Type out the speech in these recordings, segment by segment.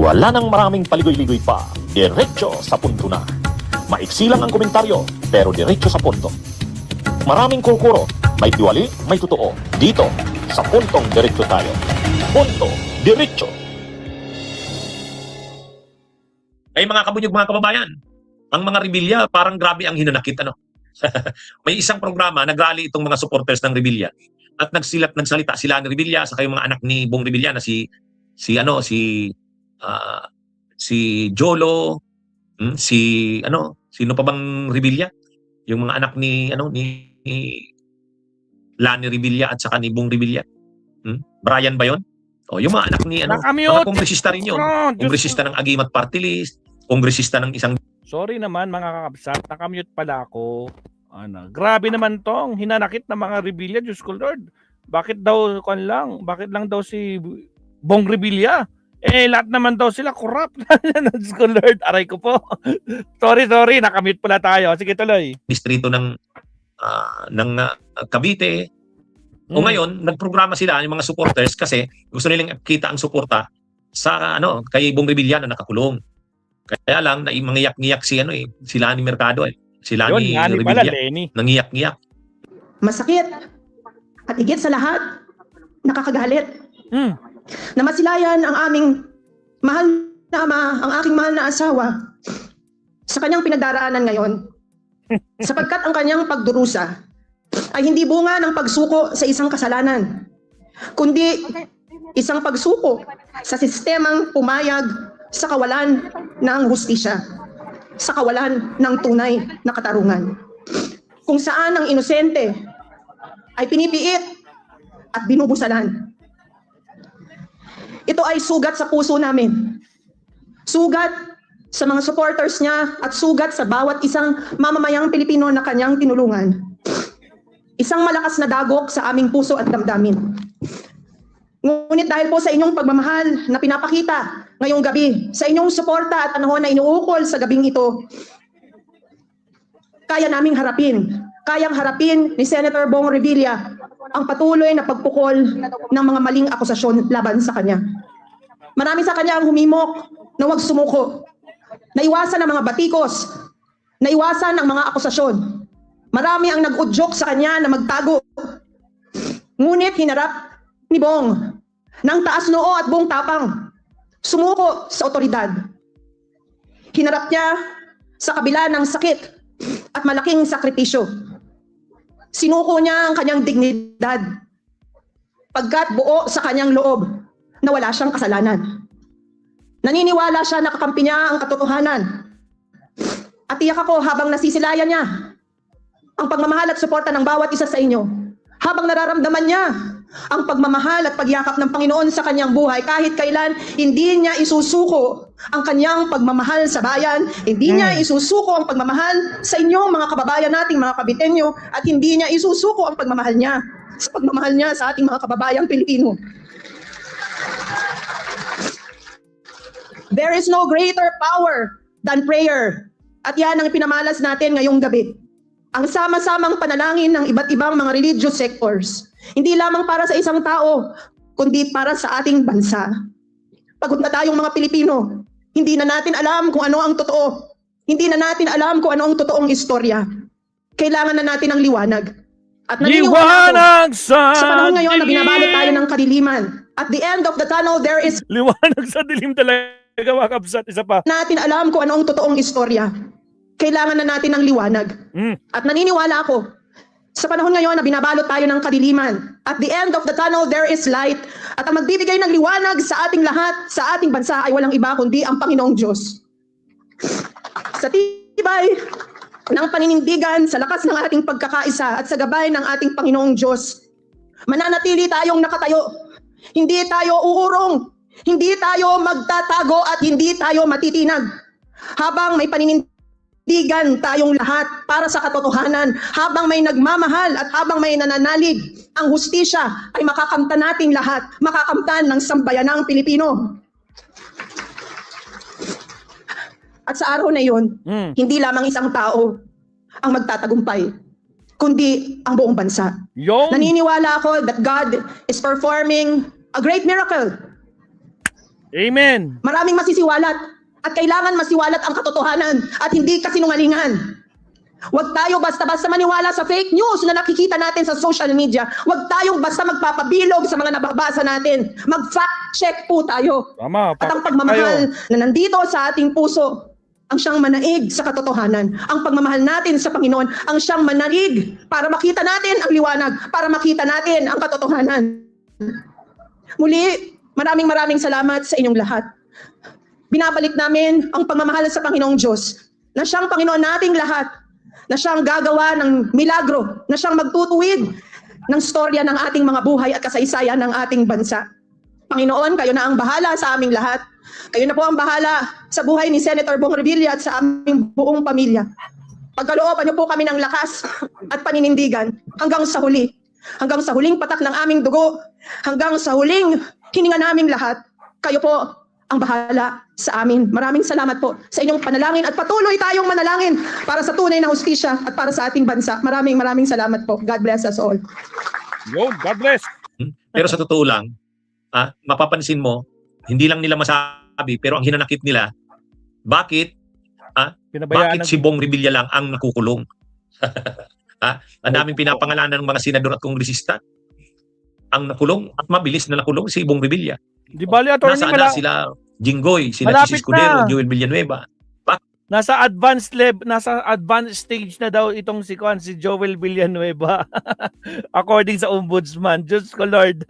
Wala nang maraming paligoy-ligoy pa. Diretso sa punto na. Maiksi lang ang komentaryo, pero diretso sa punto. Maraming kukuro, may tiwali, may totoo. Dito, sa puntong diretso tayo. Punto, diretso. Ay mga kabunyog, mga kababayan, ang mga rebelya parang grabe ang hinanakit. May isang programa, nagrally itong mga supporters ng rebelya at nagsalita sila ng rebelya sa kayong mga anak ni Bong Rebilla na si Jolo, sino pa bang Rebilla? Yung mga anak ni Lani Rebilla at saka ni Bong Rebilla. Brian ba 'yon? O yung mga anak ni mga kongresista rin 'yon. Kongresista ng Agimat Party List, kongresista ng isang. Sorry naman mga kakabsat, nakamute pala ako. Grabe naman tong hinanakit ng mga Rebilla, Diyos ko Lord. Bakit lang daw si Bong Rebilla? Lahat naman daw sila corrupt. Diyos ko Lord, aray ko po. sorry, nakamute pala tayo. Sige, tuloy. Distrito ng Cavite. O ngayon, nagprograma sila yung mga supporters kasi gusto nilang kita ang suporta sa kay Bong Rebilla na nakakulong. Kaya lang mangiyak-ngiyak si Lani Mercado Sila ni Rebilla. Nangiyak-ngiyak. Masakit. At higit sa lahat, nakakagalit. Na masilayan ang aming mahal na ama, ang aking mahal na asawa sa kanyang pinagdaraanan ngayon. Sapagkat ang kanyang pagdurusa ay hindi bunga ng pagsuko sa isang kasalanan, kundi isang pagsuko sa sistemang pumayag sa kawalan ng hustisya, sa kawalan ng tunay na katarungan, kung saan ang inosente ay pinipiit at binubusalan. Ito ay sugat sa puso namin, sugat sa mga supporters niya at sugat sa bawat isang mamamayang Pilipino na kanyang tinulungan. Isang malakas na dagok sa aming puso at damdamin. Ngunit dahil po sa inyong pagmamahal na pinapakita ngayong gabi, sa inyong suporta at panahon na inuukol sa gabing ito, kayang harapin ni Senator Bong Revilla ang patuloy na pagpukol ng mga maling akusasyon laban sa kanya. Marami sa kanya ang humimok na huwag sumuko, naiwasan ang mga batikos, naiwasan ang mga akusasyon. Marami ang nag-udyok sa kanya na magtago. Ngunit hinarap ni Bong ng taas noo at buong tapang, sumuko sa otoridad. Hinarap niya sa kabila ng sakit at malaking sakripisyo. Sinuko niya ang kanyang dignidad pagkat buo sa kanyang loob na wala siyang kasalanan. Naniniwala siya na kakampi niya ang katotohanan. At tiyak ako habang nasisilayan niya ang pagmamahal at suporta ng bawat isa sa inyo, habang nararamdaman niya ang pagmamahal at pagyakap ng Panginoon sa kanyang buhay, kahit kailan hindi niya isusuko ang kanyang pagmamahal sa bayan, hindi niya isusuko ang pagmamahal sa inyong mga kababayan nating mga Kabitenyo, at hindi niya isusuko ang pagmamahal niya sa ating mga kababayang Pilipino. There is no greater power than prayer. At yan ang pinamalas natin ngayong gabi. Ang sama-samang panalangin ng iba't ibang mga religious sectors. Hindi lamang para sa isang tao, kundi para sa ating bansa. Pagod na tayong mga Pilipino. Hindi na natin alam kung ano ang totoo. Hindi na natin alam kung ano ang totoong istorya. Kailangan na natin ng liwanag. At naniniwala ako, sa panahon ngayon na binabalot tayo ng kadiliman. At the end of the tunnel, there is liwanag sa dilim talaga, mga kabsat. Isa pa. Natin alam kung ano ang totoong istorya. Kailangan na natin ng liwanag. At naniniwala ako, sa panahon ngayon na binabalot tayo ng kadiliman, at the end of the tunnel, there is light. At ang magbibigay ng liwanag sa ating lahat, sa ating bansa, ay walang iba kundi ang Panginoong Diyos. Sa tibay ng paninindigan, sa lakas ng ating pagkakaisa, at sa gabay ng ating Panginoong Diyos, mananatili tayong nakatayo. Hindi tayo uurong, hindi tayo magtatago, at hindi tayo matitinag. Habang may paninindigan tayong lahat para sa katotohanan, habang may nagmamahal at habang may nananalig, ang hustisya ay makakamtan nating lahat, makakamtan ng sambayanang Pilipino. At sa araw na yun, hindi lamang isang tao ang magtatagumpay, kundi ang buong bansa. Naniniwala ako that God is performing a great miracle Amen. Maraming masisiwalat at kailangan masiwalat ang katotohanan at hindi kasinungalingan. Huwag tayo basta-basta maniwala sa fake news na nakikita natin sa social media. Huwag tayong basta magpapabilog sa mga nababasa natin. Mag-fact check po tayo. Tama. At ang pagmamahal na nandito sa ating puso, ang siyang manaig sa katotohanan. Ang pagmamahal natin sa Panginoon, ang siyang manaig para makita natin ang liwanag, para makita natin ang katotohanan. Muli, maraming salamat sa inyong lahat. Binabalik namin ang pagmamahal sa Panginoong Diyos, na siyang Panginoon nating lahat, na siyang gagawa ng milagro, na siyang magtutuwid ng storya ng ating mga buhay at kasaysayan ng ating bansa. Panginoon, kayo na ang bahala sa aming lahat. Kayo na po ang bahala sa buhay ni Senator Bong Revilla at sa aming buong pamilya. Pagkalooban niyo po kami ng lakas at paninindigan hanggang sa huli. Hanggang sa huling patak ng aming dugo, hanggang sa huling hininga naming lahat. Kayo po ang bahala sa amin. Maraming salamat po sa inyong panalangin at patuloy tayong manalangin para sa tunay na hustisya at para sa ating bansa. Maraming salamat po. God bless us all. Yo, God bless. Pero sa totoo lang, mapapansin mo, hindi lang nila masabi, pero ang hinanakit nila, bakit si Bong Revilla lang ang nakukulong? Ang daming pinapangalanan ng mga senador at kongresista ang nakulong at mabilis na nakulong si Bong Revilla. Di bali, attorney, Nasaan na sila Jinggoy, sila malapit Chis Escudero, na. Joel Villanueva. nasa advanced stage na daw itong si Joel Villanueva. According sa ombudsman. Diyos ko Lord.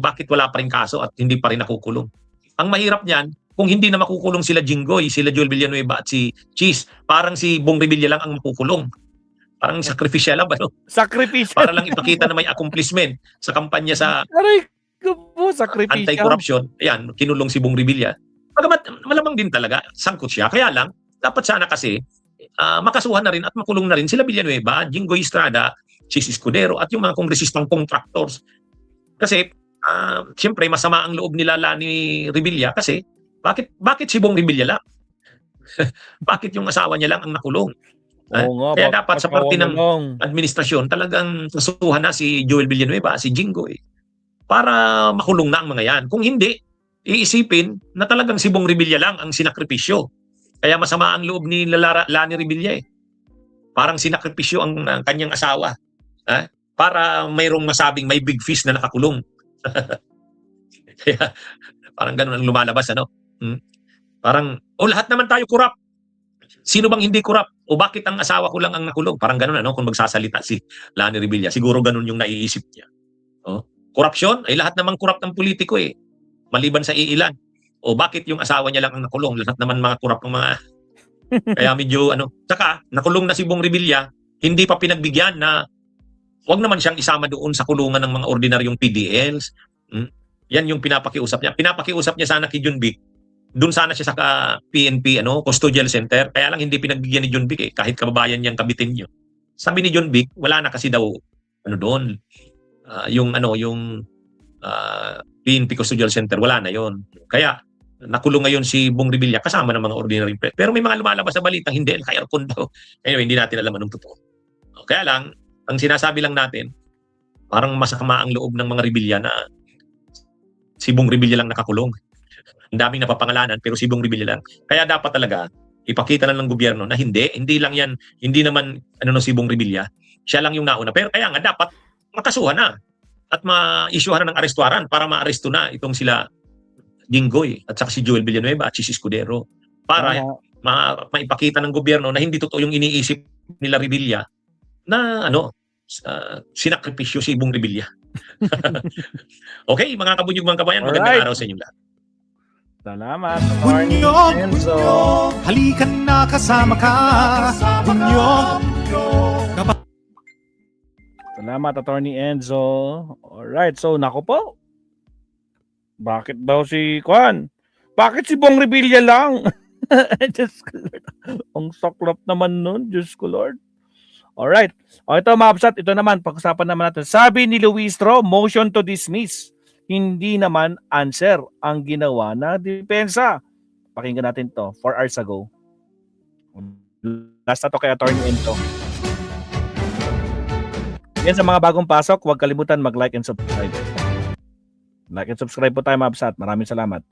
Bakit wala pa rin kaso at hindi pa rin nakukulong? Ang mahirap niyan, kung hindi na makukulong sila Jinggoy, sila Joel Villanueva at si Chis, parang si Bong Revilla lang ang makukulong. Parang sacrificial lang ba? No? Sacrificial. Para lang ipakita na may accomplishment sa kampanya sa Aray ko po, sacrificial. anti-corruption. Ayan, kinulong si Bong Revilla. Pagamat malamang din talaga, sangkot siya. Kaya lang, dapat sana kasi makasuhan na rin at makulong na rin sila Villanueva, Jinggoy Estrada, Chis Escudero at yung mga kongresistang contractors. Kasi siyempre masama ang loob nila ni Revilla kasi bakit si Bong Revilla lang? Bakit yung asawa niya lang ang nakulong? Kaya dapat sa parte ng administrasyon talagang kasuhan na si Joel Villanueva, si Jinggoy para makulong na ang mga yan. Kung hindi, iisipin na talagang si Bong Revilla lang ang sinakripisyo. Kaya masama ang loob ni Lani Revilla eh. Parang sinakripisyo ang kanyang asawa. Para mayroong masabing may big fish na nakakulong. Kaya parang ganun ang lumalabas. Parang, lahat naman tayo kurap. Sino bang hindi kurap? O bakit ang asawa ko lang ang nakulong? Parang ganun kung magsasalita si Lani Revilla. Siguro ganun yung naiisip niya. Korupsyon? Ay lahat naman kurap ng politiko eh. Maliban sa iilan. O bakit yung asawa niya lang ang nakulong? Lahat naman mga kurap ng mga... Kaya medyo Tsaka, nakulong na si Bong Revilla, hindi pa pinagbigyan na huwag naman siyang isama doon sa kulungan ng mga ordinaryong PDLs. Yan yung pinapakiusap niya. Pinapakiusap niya sana kay John Vic. Doon sana siya sa PNP, Custodial Center. Kaya lang hindi pinagbigyan ni John Vic eh. Kahit kababayan niyang kabitin niyo. Sabi ni John Vic, wala na kasi daw, doon. Yung PNP Custodial Center, wala na yon. Kaya, nakulong ngayon si Bong Revilla kasama ng mga ordinary press. Pero may mga lumalabas sa balita, hindi, kaya-aircon daw. Anyway, hindi natin alam anong totoo. Kaya lang, ang sinasabi lang natin, parang masakama ang loob ng mga Revilla na si Bong Revilla lang nakakulong. Ang daming napapangalanan, pero si Bong Revilla lang. Kaya dapat talaga, ipakita na ng gobyerno na hindi lang yan, hindi naman si Bong Revilla, siya lang yung nauna. Pero kaya nga dapat makasuhan na at ma-issuehan na ng arestwaran para ma-aresto na itong sila Jinggoy at saka si Joel Villanueva at Chis Escudero para maipakita ng gobyerno na hindi totoo yung iniisip nila Revilla na sinakripisyo si Bong Revilla. Okay, mga kabunyog mga kabayan, magandang araw sa inyong lahat. Salamat. Bunyog, halika na kasama ka. Bunyog. Salamat, Attorney Enzo. Alright, so nako po. Bakit daw si Kwan? Bakit si Bong Revilla lang? Diyos ko Lord. Ang saklap naman nun, Diyos ko Lord. Alright. Ito mga ito naman, pag-usapan naman natin. Sabi ni Luis Tro, motion to dismiss. Hindi naman answer ang ginawa na depensa. Pakinggan natin to 4 hours ago. Last na to kay Attorney Enzo. Yan sa mga bagong pasok, huwag kalimutan mag-like and subscribe. Like and subscribe po tayo mga absat. Maraming salamat.